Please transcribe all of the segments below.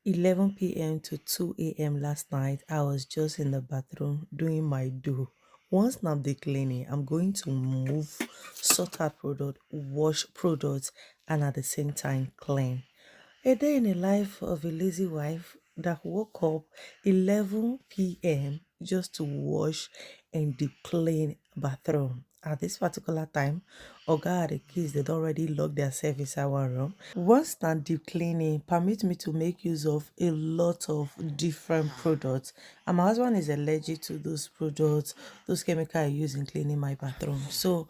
11 p.m. to 2 a.m. last night, I was just in the bathroom doing my do. Once I'm the cleaning, I'm going to move, sort out product, wash products, and at the same time clean. A day in the life of a lazy wife that woke up 11 p.m. just to wash and deep clean bathroom. At this particular time, Oga and the kids they'd already locked themselves inside one room. Once done deep cleaning, permit me to make use of a lot of different products. And my husband is allergic to those products, those chemicals I use in cleaning my bathroom. So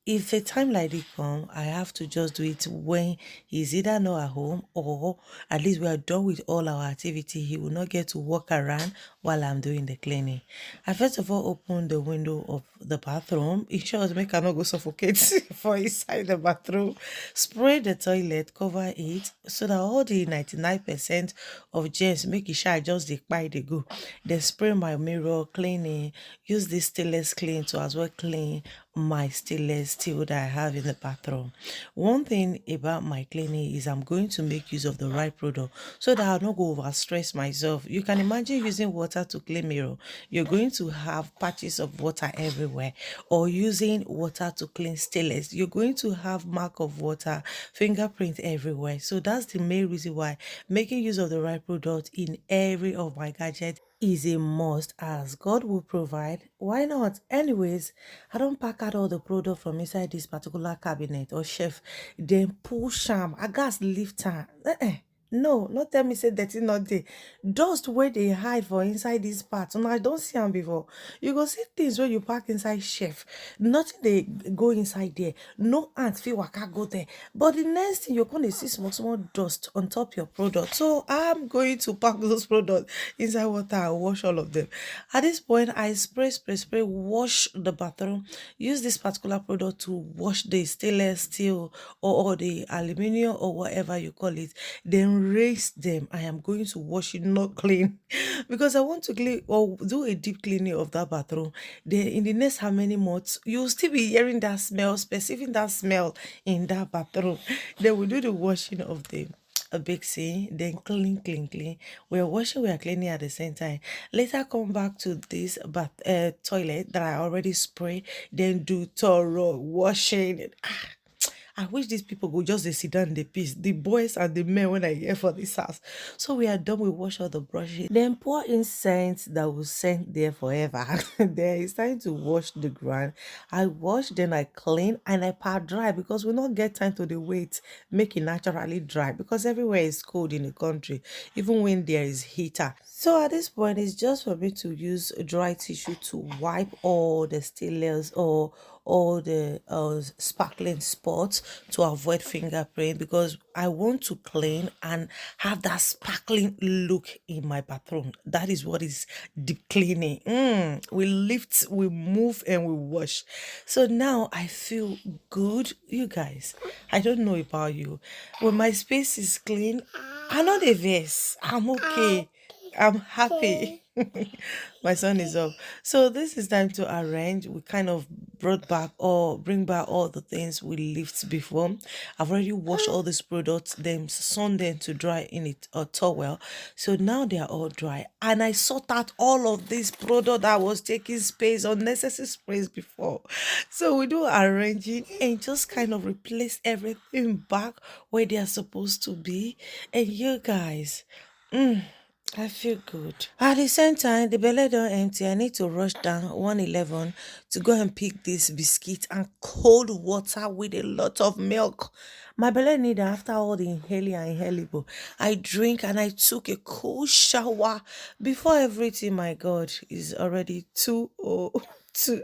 if a time like this come, I have to just do it when he's either not at home or at least we are done with all our activity. He will not get to walk around while I'm doing the cleaning. I first of all open the window of the bathroom. It shows make I not go suffocate for inside the bathroom. Spray the toilet, cover it so that all the 99% of germs make it shy just the go. Then spray my mirror cleaning. Use this stainless clean to as well clean my stainless steel that I have in the bathroom. One thing about my cleaning is I'm going to make use of the right product so that I'll not go over stress myself. You can imagine using water to clean mirror. You're going to have patches of water everywhere, or using water to clean stainless. You're going to have mark of water, fingerprint everywhere. So that's the main reason why making use of the right product in every of my gadgets is a must, as God will provide. Why not? Anyways, I don't pack out all the product from inside this particular cabinet or shelf, then push am. I gas lift am. No, not tell me say dirty not dey. Dust where they hide for inside this part. And I don't see them before. You go see things where you pack inside shelf. Nothing they go inside there. No ant feel waka go there. But the next thing you're gonna see small dust on top your product. So I'm going to pack those products inside water and wash all of them. At this point, I spray, wash the bathroom. Use this particular product to wash the stainless steel or the aluminium or whatever you call it. Then rinse them. I am going to wash it, not clean, because I want to clean or do a deep cleaning of that bathroom. Then in the next how many months, you'll still be hearing that smell, perceiving that smell in that bathroom. Then we do the washing of the a big C, then clean. We're washing, we are cleaning at the same time. Later, come back to this toilet that I already sprayed, then do thorough washing. I wish these people would just dey sit down in the peace. The boys and the men when I hear for this house. So we are done. We wash all the brushes. Then pour incense that will scent there forever. Then it's time to wash the ground. I wash, then I clean and I pat dry because we not get time to the wait. Make it naturally dry because everywhere is cold in the country, even when there is heater. So at this point, it's just for me to use a dry tissue to wipe all the stainless or all the sparkling spots to avoid fingerprint, because I want to clean and have that sparkling look in my bathroom. That is what is deep cleaning. We lift, we move, and we wash. So now I feel good, you guys. I don't know about you. When my space is clean, I know the verse. I'm okay. I'm happy. My son is up. So this is time to arrange. We kind of brought back or bring back all the things we left before. I've already washed all these products, then sun them to dry in it a towel. So now they are all dry. And I sort out all of this product that was taking space, unnecessary space before. So we do arranging and just kind of replace everything back where they are supposed to be. And you guys, I feel good. At the same time, the belly don't empty. I need to rush down 111 to go and pick this biscuit and cold water with a lot of milk. My belly need after all the inhaling and inhalable. I drink and I took a cold shower before everything. My God, is already 2:02.